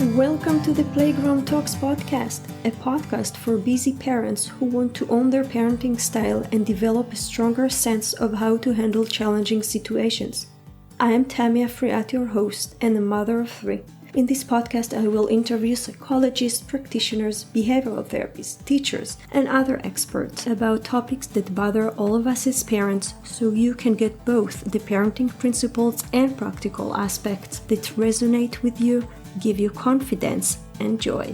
Welcome to the Playground Talks podcast, a podcast for busy parents who want to own their parenting style and develop a stronger sense of how to handle challenging situations. I am Avirett, your host and a mother of 3. In this podcast, I will interview psychologists, practitioners, behavioral therapists, teachers, and other experts about topics that bother all of us as parents, so you can get both the parenting principles and practical aspects that resonate with you, give you confidence and joy.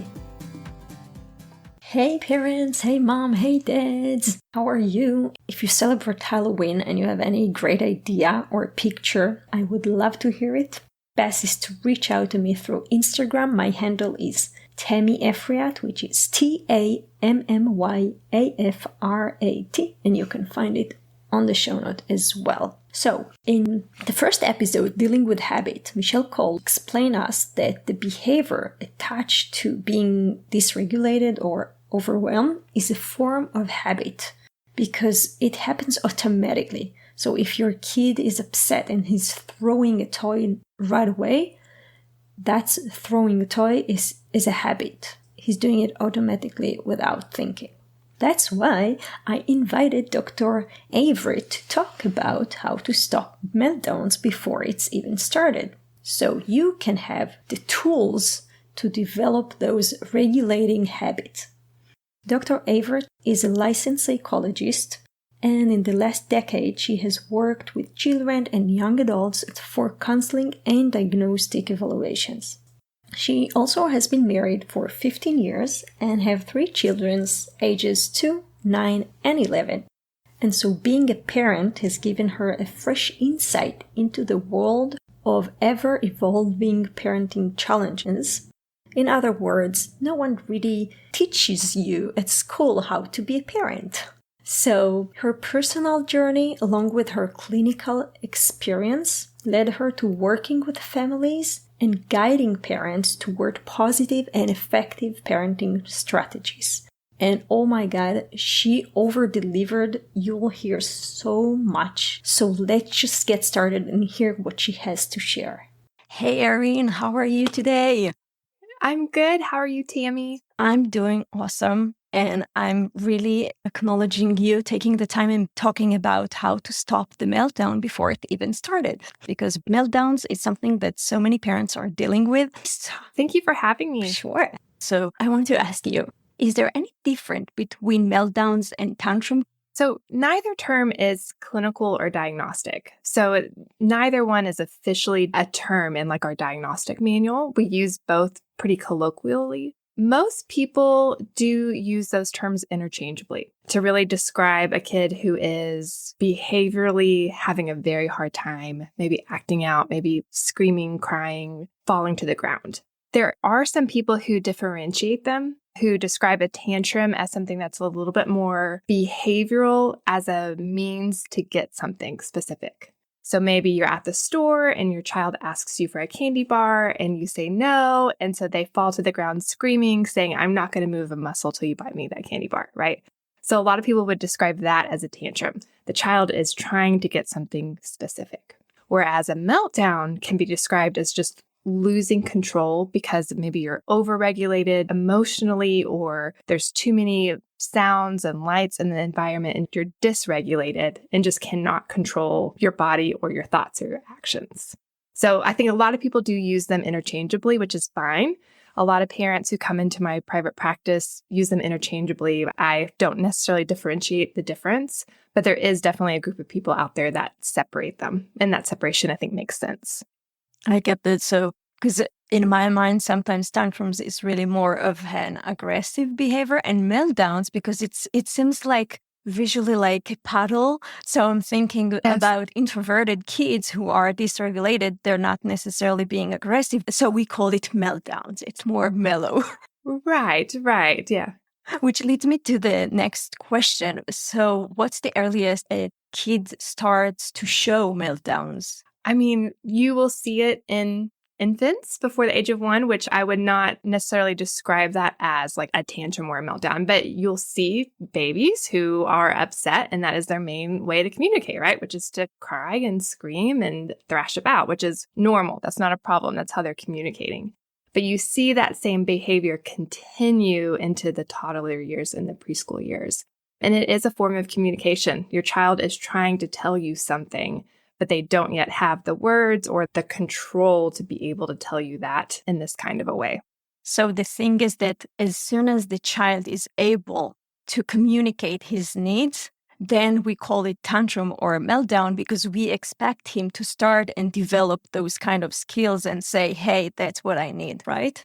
Hey parents, hey mom, hey dads, how are you? If you celebrate Halloween and you have any great idea or picture, I would love to hear it. Best is to reach out to me through Instagram. My handle is Avirett, which is TAMMYAFRAT, and you can find it on the show note as well. So, in the first episode, Dealing with Habit, Michelle Cole explained us that the behavior attached to being dysregulated or overwhelmed is a form of habit because it happens automatically. So if your kid is upset and he's throwing a toy right away, that's throwing a toy is a habit. He's doing it automatically without thinking. That's why I invited Dr. Avirett to talk about how to stop meltdowns before it's even started. So you can have the tools to develop those regulating habits. Dr. Avirett is a licensed psychologist, and in the last decade she has worked with children and young adults for counseling and diagnostic evaluations. She also has been married for 15 years and have 3 children ages 2, 9, and 11. And so being a parent has given her a fresh insight into the world of ever-evolving parenting challenges. In other words, no one really teaches you at school how to be a parent. So her personal journey, along with her clinical experience, led her to working with families and guiding parents toward positive and effective parenting strategies. And oh my God, she over-delivered. You'll hear so much. So let's just get started and hear what she has to share. Hey Erin, how are you today? I'm good. How are you, Tammy? I'm doing awesome. And I'm really acknowledging you taking the time and talking about how to stop the meltdown before it even started. Because meltdowns is something that so many parents are dealing with. Thank you for having me. Sure. So I want to ask you, is there any difference between meltdowns and tantrums? So neither term is clinical or diagnostic. So neither one is officially a term in our diagnostic manual. We use both pretty colloquially. Most people do use those terms interchangeably to really describe a kid who is behaviorally having a very hard time, maybe acting out, maybe screaming, crying, falling to the ground. There are some people who differentiate them, who describe a tantrum as something that's a little bit more behavioral as a means to get something specific. So maybe you're at the store and your child asks you for a candy bar and you say no. And so they fall to the ground screaming, saying, I'm not going to move a muscle till you buy me that candy bar, right? So a lot of people would describe that as a tantrum. The child is trying to get something specific. Whereas a meltdown can be described as just losing control because maybe you're overregulated emotionally or there's too many sounds and lights in the environment and you're dysregulated and just cannot control your body or your thoughts or your actions. So I think a lot of people do use them interchangeably, which is fine. A lot of parents who come into my private practice use them interchangeably. I don't necessarily differentiate the difference, but there is definitely a group of people out there that separate them. And that separation, I think, makes sense. I get that. So, because in my mind, sometimes tantrums is really more of an aggressive behavior, and meltdowns, because it seems like visually like a paddle. So I'm thinking about introverted kids who are dysregulated. They're not necessarily being aggressive. So we call it meltdowns. It's more mellow. Right. Yeah. Which leads me to the next question. So what's the earliest a kid starts to show meltdowns? I mean, you will see it in infants before the age of 1, which I would not necessarily describe that as a tantrum or a meltdown, but you'll see babies who are upset and that is their main way to communicate, right? Which is to cry and scream and thrash about, which is normal. That's not a problem. That's how they're communicating. But you see that same behavior continue into the toddler years and the preschool years. And it is a form of communication. Your child is trying to tell you something, but they don't yet have the words or the control to be able to tell you that in this kind of a way. So the thing is that as soon as the child is able to communicate his needs, then we call it tantrum or meltdown because we expect him to start and develop those kind of skills and say, hey, that's what I need, right?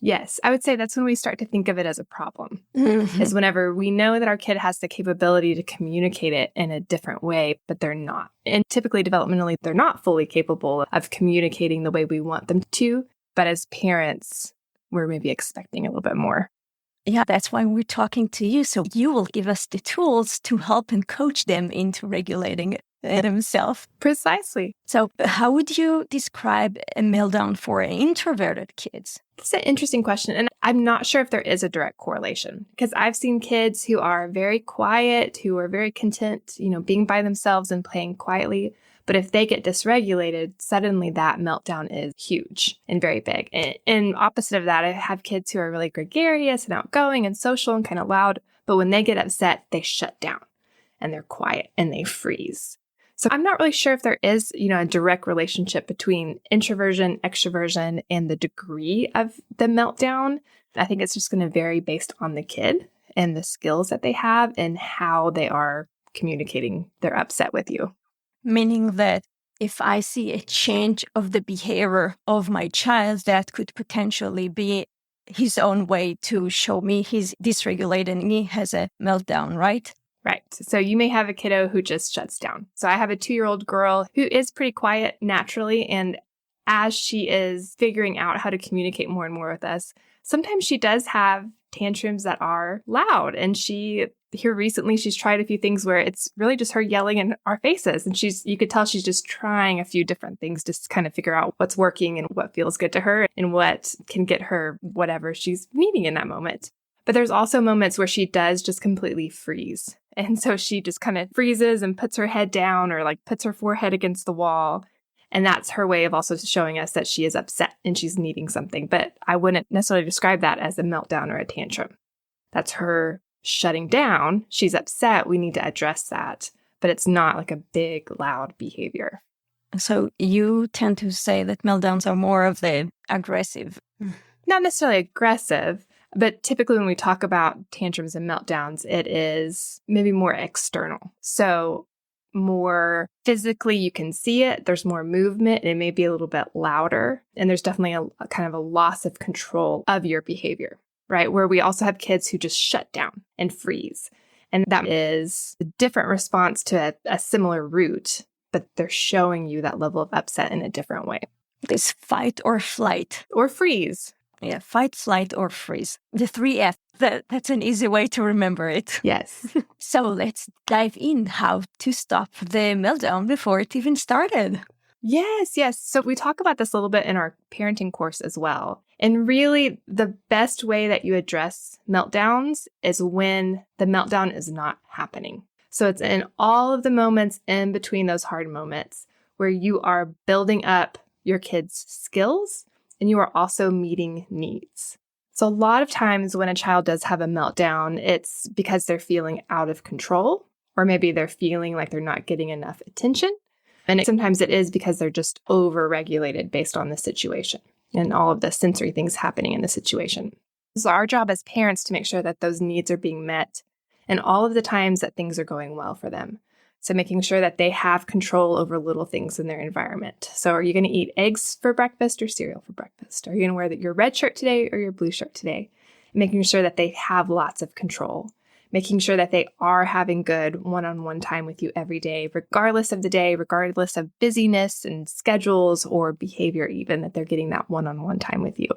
Yes, I would say that's when we start to think of it as a problem, is whenever we know that our kid has the capability to communicate it in a different way, but they're not. And typically, developmentally, they're not fully capable of communicating the way we want them to. But as parents, we're maybe expecting a little bit more. Yeah, that's why we're talking to you. So you will give us the tools to help and coach them into regulating themselves. Precisely. So how would you describe a meltdown for introverted kids? That's an interesting question. And I'm not sure if there is a direct correlation because I've seen kids who are very quiet, who are very content, being by themselves and playing quietly. But if they get dysregulated, suddenly that meltdown is huge and very big. And opposite of that, I have kids who are really gregarious and outgoing and social and kind of loud. But when they get upset, they shut down and they're quiet and they freeze. So I'm not really sure if there is, a direct relationship between introversion, extroversion, and the degree of the meltdown. I think it's just going to vary based on the kid and the skills that they have and how they are communicating their upset with you. Meaning that if I see a change of the behavior of my child, that could potentially be his own way to show me he's dysregulated and he has a meltdown, right? Right. So you may have a kiddo who just shuts down. So I have a 2-year-old girl who is pretty quiet naturally. And as she is figuring out how to communicate more and more with us, sometimes she does have tantrums that are loud. And here recently, she's tried a few things where it's really just her yelling in our faces. And you could tell she's just trying a few different things to kind of figure out what's working and what feels good to her and what can get her whatever she's needing in that moment. But there's also moments where she does just completely freeze. And so she just kind of freezes and puts her head down or puts her forehead against the wall. And that's her way of also showing us that she is upset and she's needing something. But I wouldn't necessarily describe that as a meltdown or a tantrum. That's her shutting down. She's upset. We need to address that. But it's not like a big, loud behavior. So you tend to say that meltdowns are more of the aggressive. Not necessarily aggressive. But typically when we talk about tantrums and meltdowns, it is maybe more external. So more physically, you can see it. There's more movement. It may be a little bit louder. And there's definitely a kind of a loss of control of your behavior, right? Where we also have kids who just shut down and freeze. And that is a different response to a similar root, but they're showing you that level of upset in a different way. This fight or flight. Or freeze. Yeah, fight, flight, or freeze. The 3F. That's an easy way to remember it. Yes. So let's dive in how to stop the meltdown before it even started. Yes. So we talk about this a little bit in our parenting course as well. And really, the best way that you address meltdowns is when the meltdown is not happening. So it's in all of the moments in between those hard moments where you are building up your kids' skills and you are also meeting needs. So a lot of times when a child does have a meltdown, it's because they're feeling out of control, or maybe they're feeling like they're not getting enough attention. And sometimes it is because they're just over-regulated based on the situation and all of the sensory things happening in the situation. So our job as parents to make sure that those needs are being met and all of the times that things are going well for them. So making sure that they have control over little things in their environment. So are you going to eat eggs for breakfast or cereal for breakfast? Are you going to wear your red shirt today or your blue shirt today? Making sure that they have lots of control. Making sure that they are having good one-on-one time with you every day, regardless of the day, regardless of busyness and schedules or behavior even, that they're getting that one-on-one time with you.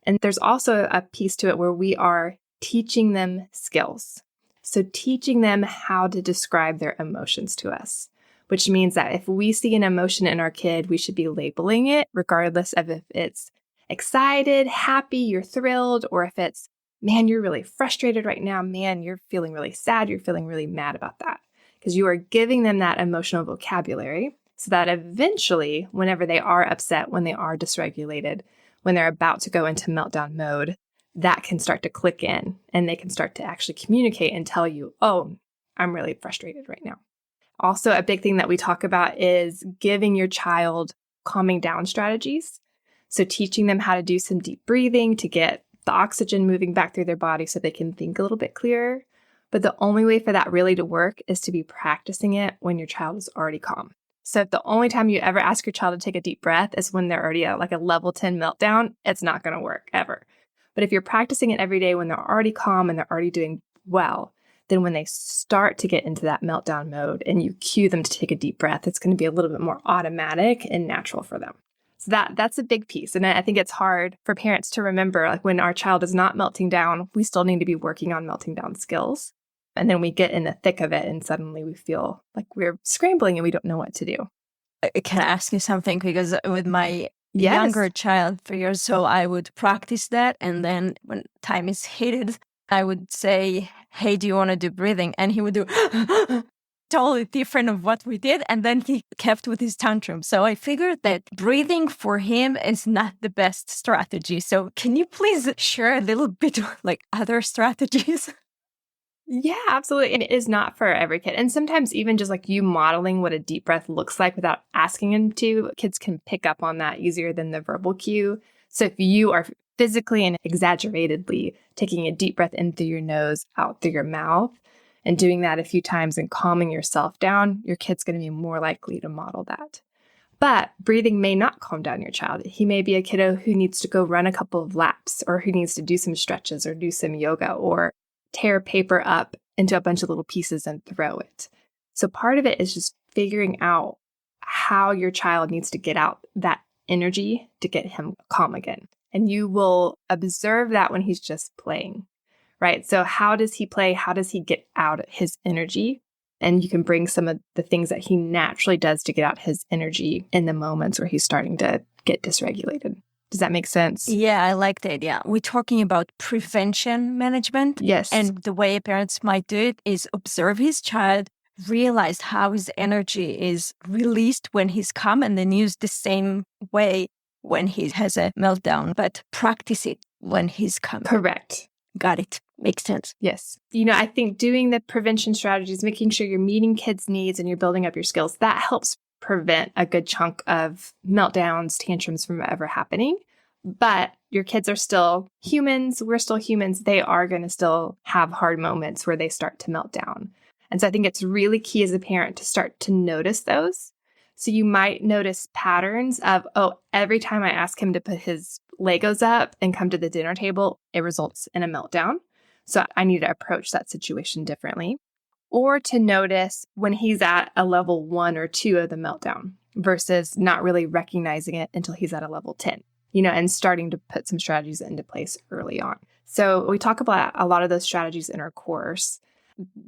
And there's also a piece to it where we are teaching them skills. So teaching them how to describe their emotions to us, which means that if we see an emotion in our kid, we should be labeling it regardless of if it's excited, happy, you're thrilled, or if it's, man, you're really frustrated right now. Man, you're feeling really sad. You're feeling really mad about that because you are giving them that emotional vocabulary so that eventually, whenever they are upset, when they are dysregulated, when they're about to go into meltdown mode, that can start to click in and they can start to actually communicate and tell you, oh, I'm really frustrated right now. Also, a big thing that we talk about is giving your child calming down strategies. So teaching them how to do some deep breathing to get the oxygen moving back through their body so they can think a little bit clearer. But the only way for that really to work is to be practicing it when your child is already calm. So if the only time you ever ask your child to take a deep breath is when they're already at like a level 10 meltdown, it's not going to work ever. But if you're practicing it every day when they're already calm and they're already doing well, then when they start to get into that meltdown mode and you cue them to take a deep breath, it's going to be a little bit more automatic and natural for them. So that's a big piece. And I think it's hard for parents to remember, like when our child is not melting down, we still need to be working on melting down skills. And then we get in the thick of it and suddenly we feel like we're scrambling and we don't know what to do. Can I ask you something? Because with my Yes. younger child, 3 years old, I would practice that. And then when time is heated, I would say, hey, do you want to do breathing? And he would do totally different of what we did. And then he kept with his tantrum. So I figured that breathing for him is not the best strategy. So can you please share a little bit of like other strategies? Yeah, absolutely. And it is not for every kid. And sometimes even just like you modeling what a deep breath looks like without asking them to, kids can pick up on that easier than the verbal cue. So if you are physically and exaggeratedly taking a deep breath in through your nose, out through your mouth, and doing that a few times and calming yourself down, your kid's going to be more likely to model that. But breathing may not calm down your child. He may be a kiddo who needs to go run a couple of laps or who needs to do some stretches or do some yoga or tear paper up into a bunch of little pieces and throw it. So part of it is just figuring out how your child needs to get out that energy to get him calm again. And you will observe that when he's just playing, right? So how does he play? How does he get out his energy? And you can bring some of the things that he naturally does to get out his energy in the moments where he's starting to get dysregulated. Does that make sense? Yeah, I like the idea. We're talking about prevention management. Yes. And the way parents might do it is observe his child, realize how his energy is released when he's calm, and then use the same way when he has a meltdown, but practice it when he's calm. Correct. Got it. Makes sense. Yes. I think doing the prevention strategies, making sure you're meeting kids' needs and you're building up your skills, that helps prevent a good chunk of meltdowns, tantrums from ever happening. But your kids are still humans. We're still humans. They are going to still have hard moments where they start to melt down. And so I think it's really key as a parent to start to notice those. So you might notice patterns of, oh, every time I ask him to put his Legos up and come to the dinner table, it results in a meltdown. So I need to approach that situation differently. Or to notice when he's at a level 1 or 2 of the meltdown versus not really recognizing it until he's at a level 10, and starting to put some strategies into place early on. So we talk about a lot of those strategies in our course.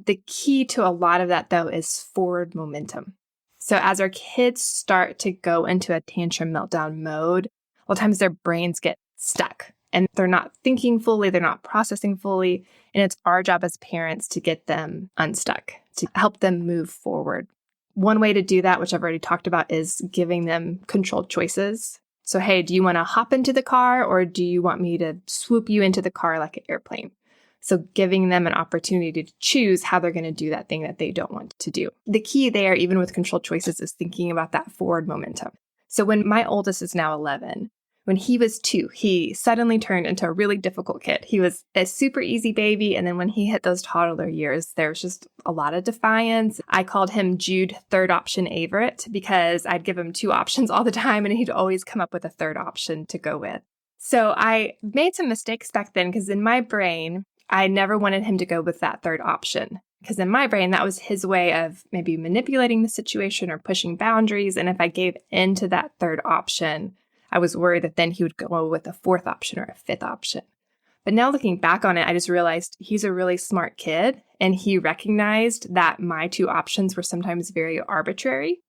The key to a lot of that, though, is forward momentum. So as our kids start to go into a tantrum meltdown mode, a lot of times their brains get stuck and they're not thinking fully, they're not processing fully. And it's our job as parents to get them unstuck, to help them move forward. One way to do that, which I've already talked about, is giving them controlled choices. So, hey, do you want to hop into the car or do you want me to swoop you into the car like an airplane? So giving them an opportunity to choose how they're going to do that thing that they don't want to do. The key there, even with controlled choices, is thinking about that forward momentum. So when my oldest is now 11, when he was 2, he suddenly turned into a really difficult kid. He was a super easy baby. And then when he hit those toddler years, there was just a lot of defiance. I called him Jude third option Avirett because I'd give him 2 options all the time and he'd always come up with a third option to go with. So I made some mistakes back then because in my brain, I never wanted him to go with that third option. Because in my brain, that was his way of maybe manipulating the situation or pushing boundaries. And if I gave into that third option, I was worried that then he would go with a 4th option or a 5th option. But now looking back on it, I just realized he's a really smart kid. And he recognized that my 2 options were sometimes very arbitrary.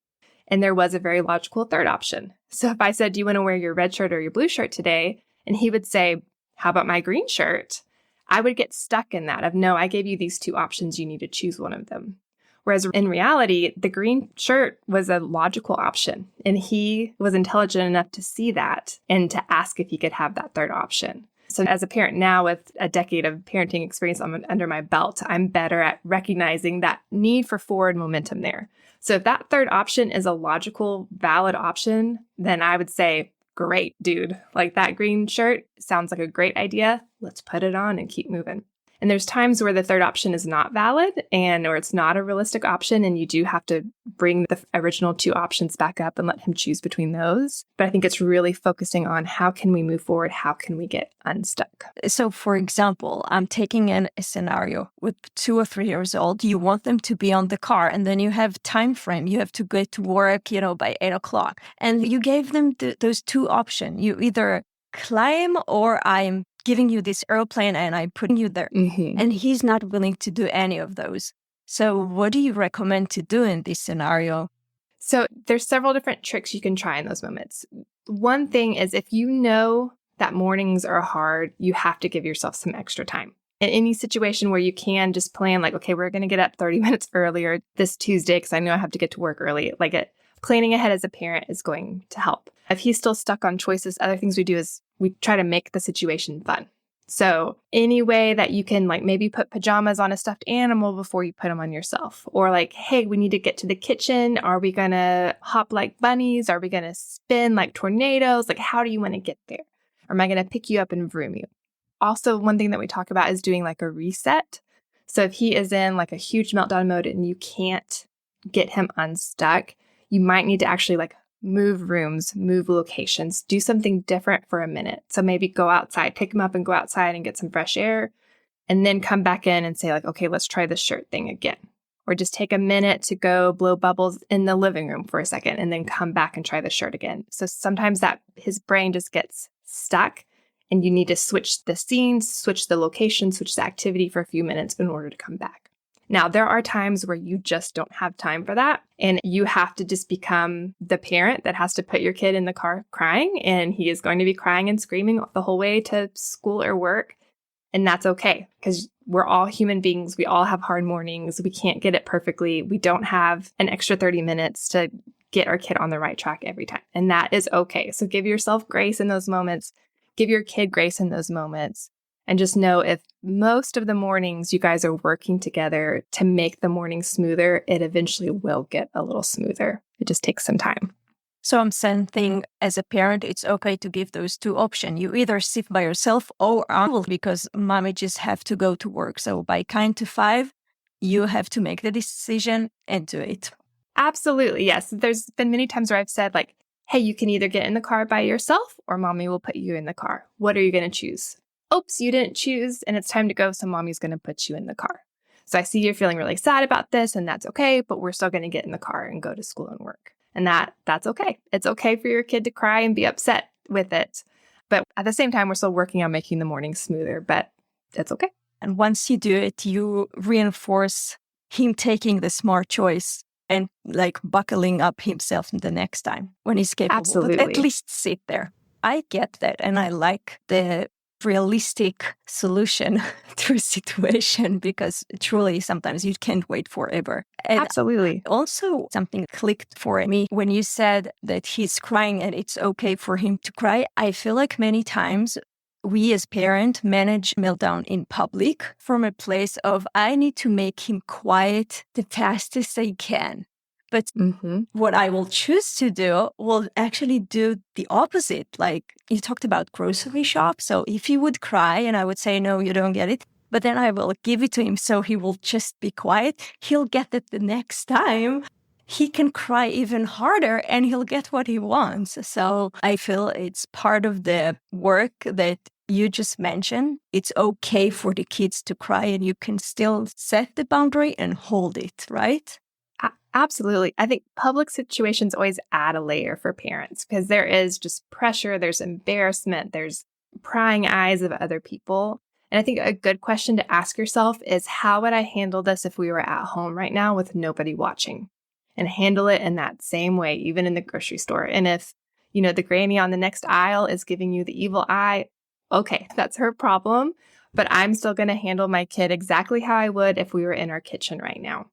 And there was a very logical third option. So if I said, do you want to wear your red shirt or your blue shirt today? And he would say, how about my green shirt? I would get stuck in that of, no, I gave you these 2 options. You need to choose one of them. Whereas in reality, the green shirt was a logical option. And he was intelligent enough to see that and to ask if he could have that third option. So as a parent now with a decade of parenting experience under my belt, I'm better at recognizing that need for forward momentum there. So if that third option is a logical, valid option, then I would say, great, dude. Like that green shirt sounds like a great idea. Let's put it on and keep moving. And there's times where the third option is not valid or it's not a realistic option. And you do have to bring the original two options back up and let him choose between those. But I think it's really focusing on how can we move forward? How can we get unstuck? So for example, I'm taking a scenario with 2 or 3 years old. You want them to be on the car and then you have time frame. You have to go to work, by 8 o'clock. And you gave them those two options. You either climb or I'm giving you this airplane and I'm putting you there. Mm-hmm. And he's not willing to do any of those. So what do you recommend to do in this scenario? So there's several different tricks you can try in those moments. One thing is if you know that mornings are hard, you have to give yourself some extra time. In any situation where you can just plan like, okay, we're going to get up 30 minutes earlier this Tuesday because I know I have to get to work early. Planning ahead as a parent is going to help. If he's still stuck on choices, other things we do is we try to make the situation fun. So any way that you can maybe put pajamas on a stuffed animal before you put them on yourself. Or hey, we need to get to the kitchen. Are we going to hop like bunnies? Are we going to spin like tornadoes? How do you want to get there? Or am I going to pick you up and vroom you? Also, one thing that we talk about is doing a reset. So if he is in a huge meltdown mode and you can't get him unstuck, you might need to actually move rooms, move locations, do something different for a minute. So maybe go outside, pick him up and go outside and get some fresh air, and then come back in and say okay, let's try this shirt thing again. Or just take a minute to go blow bubbles in the living room for a second and then come back and try the shirt again. So sometimes that his brain just gets stuck and you need to switch the scene, switch the location, switch the activity for a few minutes in order to come back. Now, there are times where you just don't have time for that. And you have to just become the parent that has to put your kid in the car crying. And he is going to be crying and screaming the whole way to school or work. And that's okay because we're all human beings. We all have hard mornings. We can't get it perfectly. We don't have an extra 30 minutes to get our kid on the right track every time. And that is okay. So give yourself grace in those moments. Give your kid grace in those moments. And just know if most of the mornings you guys are working together to make the morning smoother, it eventually will get a little smoother. It just takes some time. So I'm saying as a parent, it's okay to give those two options. You either sit by yourself or because mommy just have to go to work. So by kind to 5, you have to make the decision and do it. Absolutely. Yes. There's been many times where I've said hey, you can either get in the car by yourself or mommy will put you in the car. What are you going to choose? Oops, you didn't choose and it's time to go. So mommy's going to put you in the car. So I see you're feeling really sad about this and that's okay, but we're still going to get in the car and go to school and work. And that's okay. It's okay for your kid to cry and be upset with it. But at the same time, we're still working on making the morning smoother, but it's okay. And once you do it, you reinforce him taking the smart choice and buckling up himself the next time when he's capable. Absolutely. But at least sit there. I get that. And I like the realistic solution to a situation because truly sometimes you can't wait forever. And absolutely. Also, something clicked for me when you said that he's crying and it's okay for him to cry. I feel like many times we as parents manage meltdown in public from a place of I need to make him quiet the fastest I can. But what I will choose to do will actually do the opposite. You talked about grocery shop. So if he would cry and I would say, no, you don't get it, but then I will give it to him so he will just be quiet. He'll get it the next time. He can cry even harder and he'll get what he wants. So I feel it's part of the work that you just mentioned. It's okay for the kids to cry and you can still set the boundary and hold it, right? Absolutely. I think public situations always add a layer for parents because there is just pressure, there's embarrassment, there's prying eyes of other people. And I think a good question to ask yourself is how would I handle this if we were at home right now with nobody watching? And handle it in that same way, even in the grocery store. And if, the granny on the next aisle is giving you the evil eye, okay, that's her problem. But I'm still going to handle my kid exactly how I would if we were in our kitchen right now.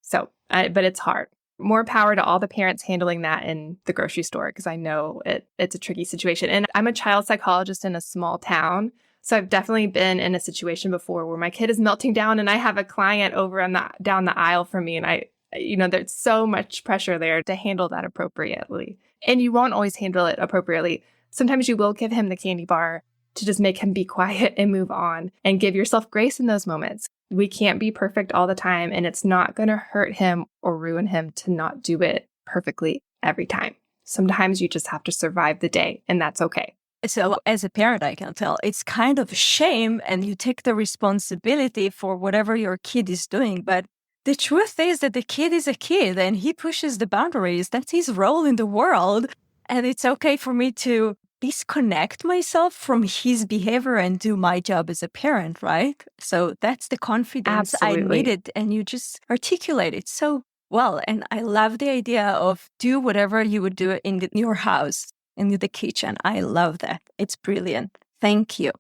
But it's hard. More power to all the parents handling that in the grocery store, because I know it's a tricky situation. And I'm a child psychologist in a small town. So I've definitely been in a situation before where my kid is melting down and I have a client over down the aisle from me. And there's so much pressure there to handle that appropriately. And you won't always handle it appropriately. Sometimes you will give him the candy bar to just make him be quiet and move on, and give yourself grace in those moments. We can't be perfect all the time, and it's not going to hurt him or ruin him to not do it perfectly every time. Sometimes you just have to survive the day, and that's okay. So as a parent, I can tell it's kind of a shame, and you take the responsibility for whatever your kid is doing. But the truth is that the kid is a kid and he pushes the boundaries. That's his role in the world. And it's okay for me to disconnect myself from his behavior and do my job as a parent, right? So that's the confidence Absolutely. I needed. And you just articulate it so well. And I love the idea of do whatever you would do in your house, in the kitchen. I love that. It's brilliant. Thank you.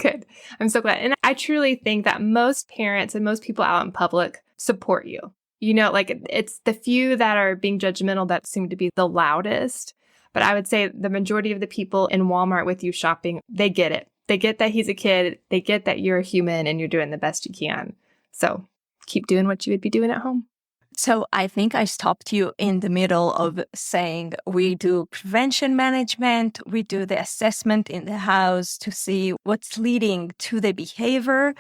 Good. I'm so glad. And I truly think that most parents and most people out in public support you. It's the few that are being judgmental that seem to be the loudest. But I would say the majority of the people in Walmart with you shopping, they get it. They get that he's a kid. They get that you're a human and you're doing the best you can. So keep doing what you would be doing at home. So I think I stopped you in the middle of saying we do prevention management, we do the assessment in the house to see what's leading to the behavior.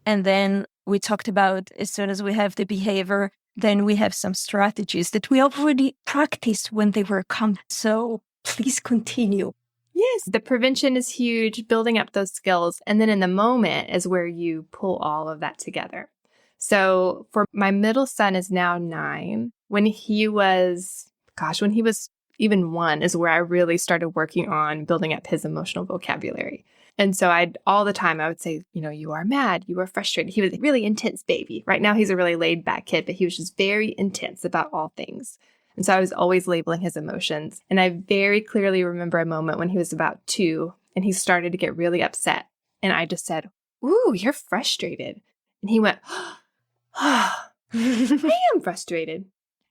And then we talked about as soon as we have the behavior, then we have some strategies that we already practiced when they were come. So please continue. Yes, the prevention is huge, building up those skills. And then in the moment is where you pull all of that together. So for my middle son is now 9. When he was even 1 is where I really started working on building up his emotional vocabulary. And so all the time I would say, you are mad, you are frustrated. He was a really intense baby. Right now he's a really laid back kid, but he was just very intense about all things. And so I was always labeling his emotions. And I very clearly remember a moment when he was about 2 and he started to get really upset. And I just said, "Ooh, you're frustrated." And he went, "I am frustrated.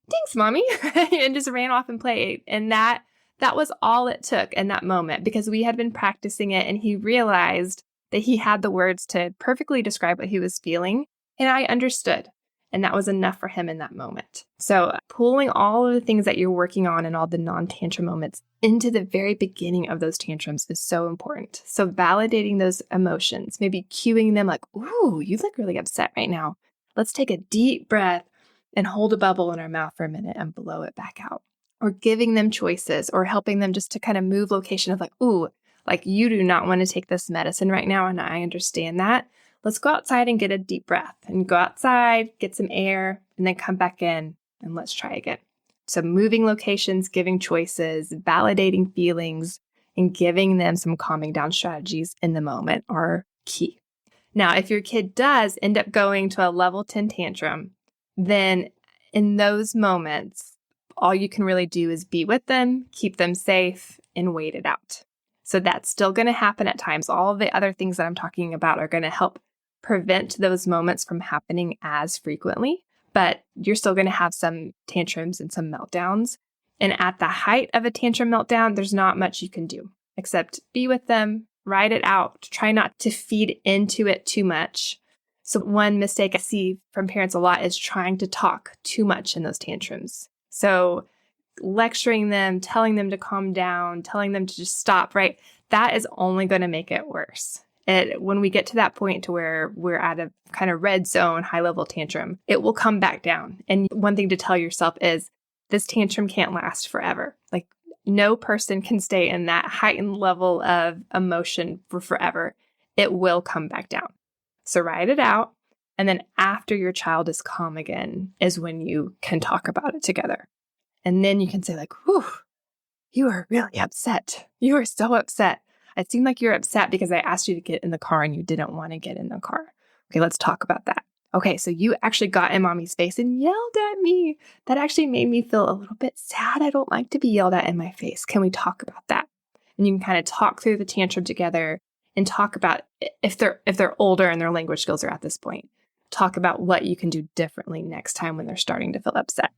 Thanks, Mommy." And just ran off and played. And that was all it took in that moment, because we had been practicing it and he realized that he had the words to perfectly describe what he was feeling. And I understood. And that was enough for him in that moment. So pulling all of the things that you're working on and all the non-tantrum moments into the very beginning of those tantrums is so important. So validating those emotions, maybe cueing them like, "Ooh, you look really upset right now. Let's take a deep breath and hold a bubble in our mouth for a minute and blow it back out." Or giving them choices or helping them just to kind of move location of like, "Ooh, like you do not want to take this medicine right now. And I understand that. Let's go outside and get a deep breath and go outside, get some air, and then come back in and let's try again." So moving locations, giving choices, validating feelings, and giving them some calming down strategies in the moment are key. Now, if your kid does end up going to a level 10 tantrum, then in those moments, all you can really do is be with them, keep them safe, and wait it out. So that's still going to happen at times. All of the other things that I'm talking about are going to help prevent those moments from happening as frequently, but you're still going to have some tantrums and some meltdowns. And at the height of a tantrum meltdown, there's not much you can do except be with them, ride it out, try not to feed into it too much. So one mistake I see from parents a lot is trying to talk too much in those tantrums. So lecturing them, telling them to calm down, telling them to just stop, right? That is only going to make it worse. When we get to that point to where we're at a kind of red zone, high level tantrum, it will come back down. And one thing to tell yourself is this tantrum can't last forever. Like no person can stay in that heightened level of emotion for forever. It will come back down. So ride it out. And then after your child is calm again is when you can talk about it together. And then you can say like, "Whew, you are really upset. You are so upset. It seemed like you're upset because I asked you to get in the car and you didn't want to get in the car. Okay, let's talk about that. Okay, so you actually got in Mommy's face and yelled at me. That actually made me feel a little bit sad. I don't like to be yelled at in my face. Can we talk about that?" And you can kind of talk through the tantrum together and talk about if they're older and their language skills are at this point. talk about what you can do differently next time when they're starting to feel upset.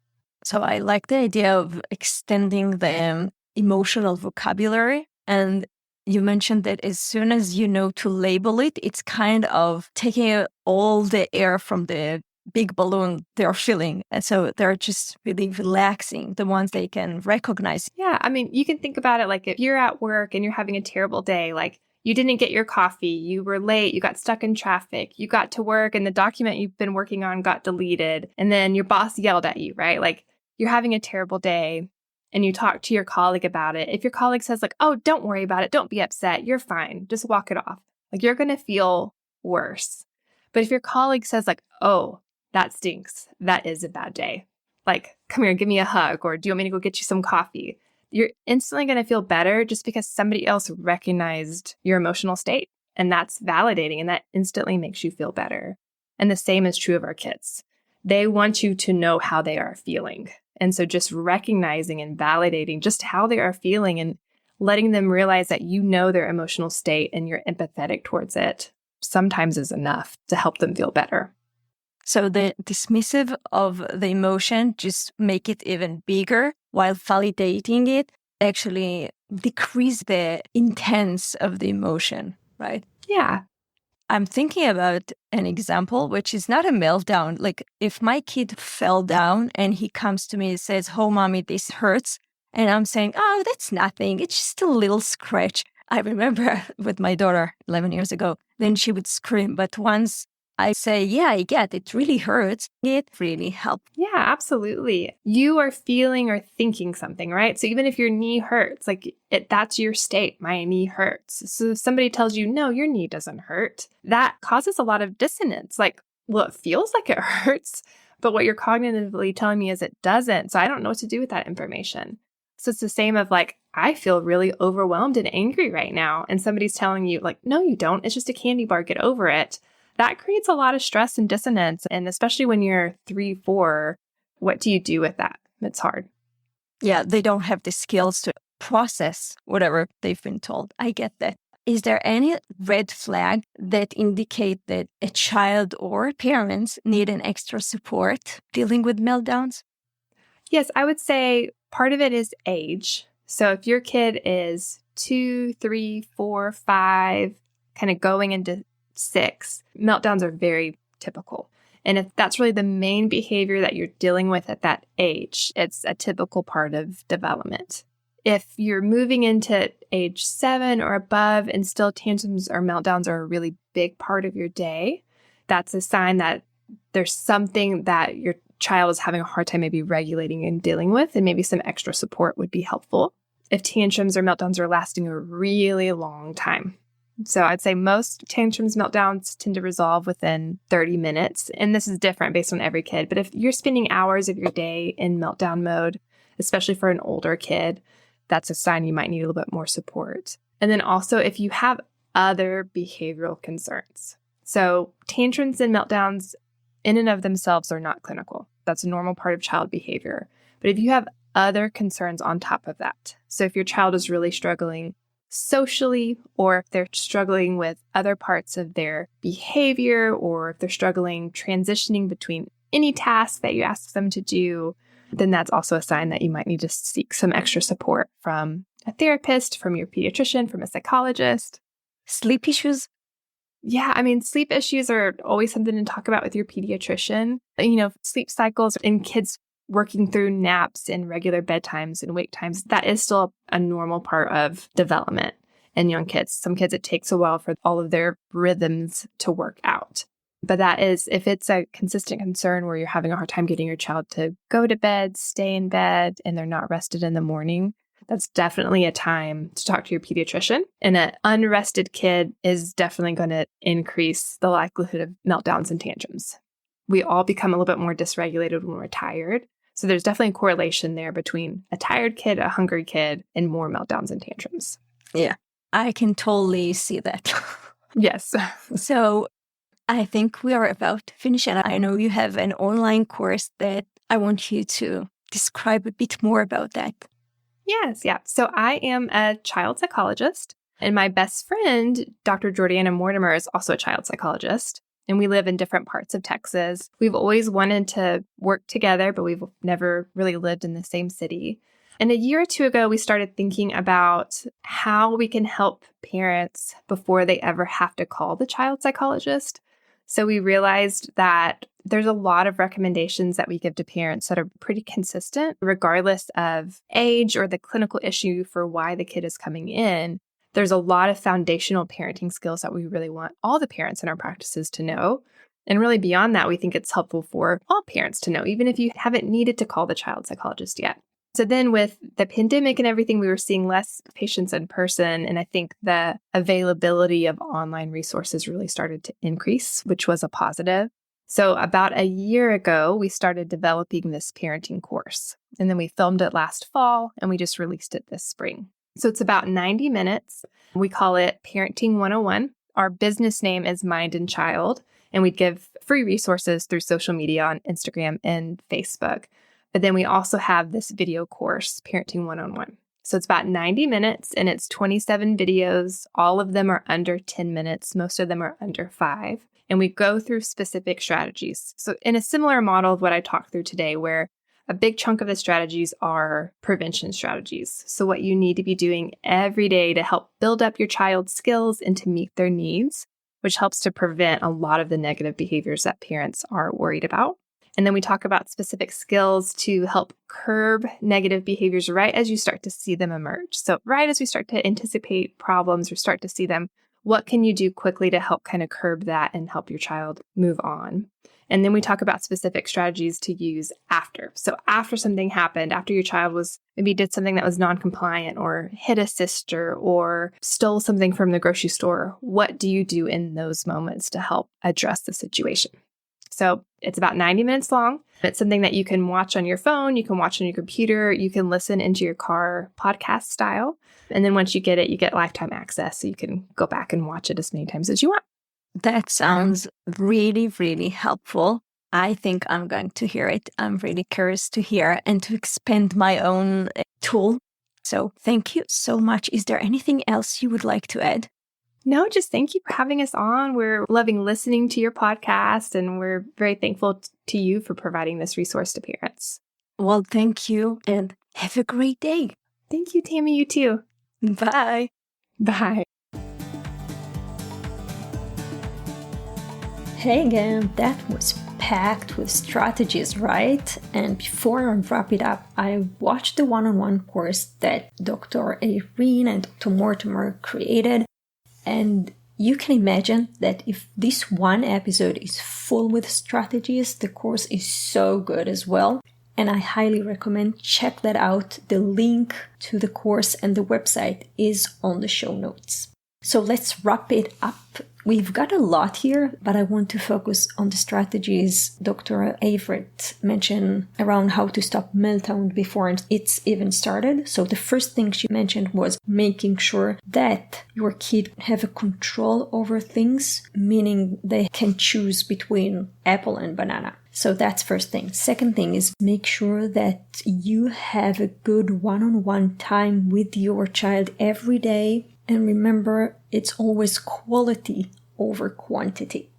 So I like the idea of extending the emotional vocabulary. And you mentioned that as soon as you know to label it, it's kind of taking all the air from the big balloon they're feeling. And so they're just really relaxing, the ones they can recognize. Yeah. I mean, you can think about it like if you're at work and you're having a terrible day, like you didn't get your coffee, you were late, you got stuck in traffic, you got to work and the document you've been working on got deleted, and then your boss yelled at you, right? Like you're having a terrible day and you talk to your colleague about it. If your colleague says like, oh, don't worry about it, don't be upset, you're fine, just walk it off. Like you're going to feel worse. But if your colleague says like, oh, that stinks, that is a bad day, like, come here, give me a hug, or do you want me to go get you some coffee? You're instantly going to feel better just because somebody else recognized your emotional state. And that's validating, and that instantly makes you feel better. And the same is true of our kids. They want you to know how they are feeling. And so just recognizing and validating just how they are feeling and letting them realize that you know their emotional state and you're empathetic towards it sometimes is enough to help them feel better. So the dismissive of the emotion just make it even bigger, while validating it actually decrease the intense of the emotion, right? Yeah. I'm thinking about an example, which is not a meltdown. Like if my kid fell down and he comes to me and says, oh, mommy, this hurts. And I'm saying, oh, that's nothing. It's just a little scratch. I remember with my daughter 11 years ago, then she would scream. But once I say, yeah, I get it really hurts, it really helped. Yeah, absolutely. You are feeling or thinking something, right? So even if your knee hurts, like that's your state, my knee hurts. So if somebody tells you, no, your knee doesn't hurt, that causes a lot of dissonance. Like, well, it feels like it hurts, but what you're cognitively telling me is it doesn't. So I don't know what to do with that information. So it's the same of like, I feel really overwhelmed and angry right now. And somebody's telling you like, no, you don't. It's just a candy bar. Get over it. That creates a lot of stress and dissonance. And especially when you're 3, 4, what do you do with that? It's hard. Yeah, they don't have the skills to process whatever they've been told. I get that. Is there any red flag that indicate that a child or parents need an extra support dealing with meltdowns? Yes, I would say part of it is age. So if your kid is 2, 3, 4, 5, kind of going into 6, meltdowns are very typical. And if that's really the main behavior that you're dealing with at that age, it's a typical part of development. If you're moving into age 7 or above and still tantrums or meltdowns are a really big part of your day, that's a sign that there's something that your child is having a hard time maybe regulating and dealing with, and maybe some extra support would be helpful. If tantrums or meltdowns are lasting a really long time. So I'd say most tantrums, meltdowns tend to resolve within 30 minutes. And this is different based on every kid. But if you're spending hours of your day in meltdown mode, especially for an older kid, that's a sign you might need a little bit more support. And then also if you have other behavioral concerns. So tantrums and meltdowns in and of themselves are not clinical. That's a normal part of child behavior. But if you have other concerns on top of that, so if your child is really struggling socially, or if they're struggling with other parts of their behavior, or if they're struggling transitioning between any task that you ask them to do, then that's also a sign that you might need to seek some extra support from a therapist, from your pediatrician, from a psychologist. Sleep issues? Yeah, I mean, sleep issues are always something to talk about with your pediatrician. You know, sleep cycles in kids working through naps and regular bedtimes and wake times, that is still a normal part of development in young kids. Some kids, it takes a while for all of their rhythms to work out. But that is, if it's a consistent concern where you're having a hard time getting your child to go to bed, stay in bed, and they're not rested in the morning, that's definitely a time to talk to your pediatrician. And an unrested kid is definitely going to increase the likelihood of meltdowns and tantrums. We all become a little bit more dysregulated when we're tired. So there's definitely a correlation there between a tired kid, a hungry kid, and more meltdowns and tantrums. Yeah, I can totally see that. Yes. So I think we are about to finish, and I know you have an online course that I want you to describe a bit more about that. Yes, yeah. So I am a child psychologist, and my best friend, Dr. Jordana Mortimer, is also a child psychologist. and we live in different parts of Texas. We've always wanted to work together, but we've never really lived in the same city. And a year or two ago, we started thinking about how we can help parents before they ever have to call the child psychologist. So we realized that there's a lot of recommendations that we give to parents that are pretty consistent, regardless of age or the clinical issue for why the kid is coming in. There's a lot of foundational parenting skills that we really want all the parents in our practices to know. And really beyond that, we think it's helpful for all parents to know, even if you haven't needed to call the child psychologist yet. So then with the pandemic and everything, we were seeing less patients in person. And I think the availability of online resources really started to increase, which was a positive. So about a year ago, we started developing this parenting course. And then we filmed it last fall and we just released it this spring. So it's about 90 minutes. We call it Parenting 101. Our business name is Mind and Child, and we give free resources through social media on Instagram and Facebook. But then we also have this video course, Parenting 101. So it's about 90 minutes and it's 27 videos. All of them are under 10 minutes. Most of them are under 5. And we go through specific strategies. So in a similar model of what I talked through today, where a big chunk of the strategies are prevention strategies. So what you need to be doing every day to help build up your child's skills and to meet their needs, which helps to prevent a lot of the negative behaviors that parents are worried about. And then we talk about specific skills to help curb negative behaviors right as you start to see them emerge. So right as we start to anticipate problems or start to see them, what can you do quickly to help kind of curb that and help your child move on? And then we talk about specific strategies to use after. So after something happened, after your child was maybe did something that was non-compliant or hit a sister or stole something from the grocery store, what do you do in those moments to help address the situation? So it's about 90 minutes long. It's something that you can watch on your phone, you can watch on your computer, you can listen into your car podcast style. And then once you get it, you get lifetime access. So you can go back and watch it as many times as you want. That sounds really, really helpful. I think I'm going to hear it. I'm really curious to hear and to expand my own tool. So thank you so much. Is there anything else you would like to add? No, just thank you for having us on. We're loving listening to your podcast, and we're very thankful to you for providing this resource to parents. Well, thank you, and have a great day. Thank you, Tammy. You too. Bye. Bye. Hey again, that was packed with strategies, right? And before I wrap it up, I watched the one-on-one course that Dr. Erin and Dr. Mortimer created. And you can imagine that if this one episode is full with strategies, the course is so good as well. And I highly recommend check that out. The link to the course and the website is on the show notes. So let's wrap it up. We've got a lot here, but I want to focus on the strategies Dr. Avirett mentioned around how to stop meltdown before it's even started. So the first thing she mentioned was making sure that your kid have a control over things, meaning they can choose between apple and banana. So that's first thing. Second thing is make sure that you have a good one-on-one time with your child every day. And remember, it's always quality over quantity.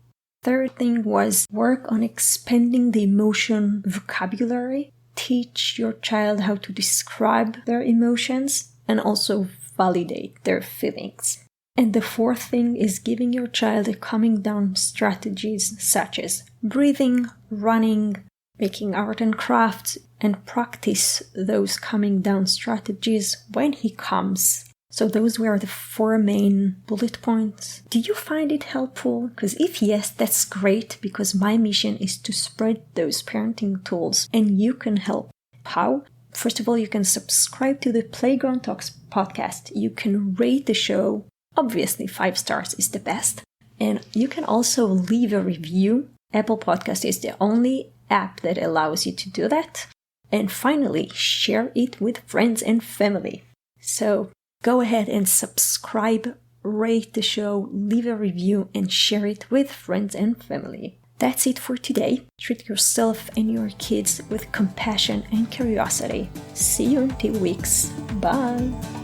Third thing was work on expanding the emotion vocabulary. Teach your child how to describe their emotions and also validate their feelings. And the fourth thing is giving your child a calming down strategies such as breathing, running, making art and crafts, and practice those calming down strategies when he comes. So those were the 4 main bullet points. Do you find it helpful? Because if yes, that's great, because my mission is to spread those parenting tools and you can help. How? First of all, you can subscribe to the Playground Talks podcast. You can rate the show. Obviously, 5 stars is the best. And you can also leave a review. Apple Podcast is the only app that allows you to do that. And finally, share it with friends and family. So go ahead and subscribe, rate the show, leave a review, and share it with friends and family. That's it for today. Treat yourself and your kids with compassion and curiosity. See you in 2 weeks. Bye.